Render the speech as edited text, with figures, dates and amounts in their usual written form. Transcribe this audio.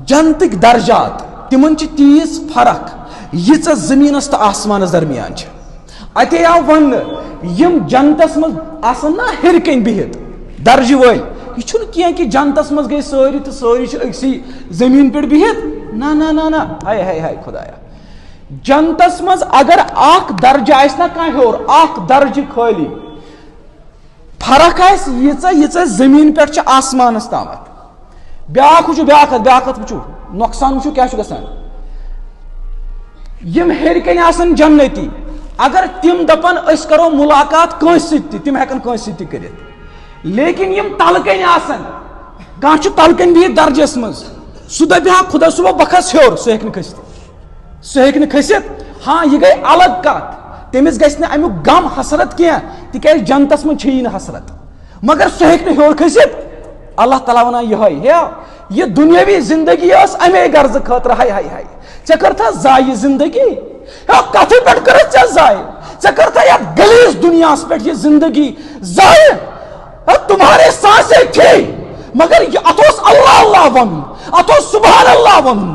جنتک درجات تمن تیز فرق یہ زمینس تو آسمانس درمیان اتے آو ون یم جنتس مز آسن نا ہر کن بہت درجہ ول یہ کہ جنتس مز گئی ساری تو ساری اکسی زمین پہ بہت نا نا نا نا ہائے ہائے ہائے خدایا جنتس مز اگر اخ درجہ آس نا کھانا ہور اخ درجہ خالی فرق آس یہ زمین پہ آسمانس تامت بیاکھ وچو بیاکھ وچو نقصان وچو کیا گژھان یم ہر کن آسن جنتی اگر تم دپن اس کرو ملاقات کنس ست تم ہیکن کنس ست کرت لیکن یم تلکن آسن کان چھ تلکن بہت درجس مز سہ دپہ خدا صبح بکھس ہیور سہ ہیکن کھست ہاں یہ گئی الگ کت تمس گژھِ نہٕ امیُک غم حسرت کینٛہہ تکیازِ جنتس منٛز چھیی نہٕ حسرت مگر سہ ہیکہِ نہٕ ہیور کھسِتھ اللہ تعالیٰ ونان یہے یہ دنیاوی زندگی ٲس امے غرض خٲطرٕ ہاے ہاے ہاے ژےٚ کٔرتھا ضایہِ زندگی کتھِ پٮ۪ٹھ کٔرٕتھ ژےٚ ضایہِ ژےٚ کٔرتھا یتھ گلیس دنیاہس پٮ۪ٹھ یہ زندگی ضایہِ تمہارے سانسیں تھی مگر اتھ اوس اللہ اللہ ونُن اتھ اوس سبحان اللہ ونُن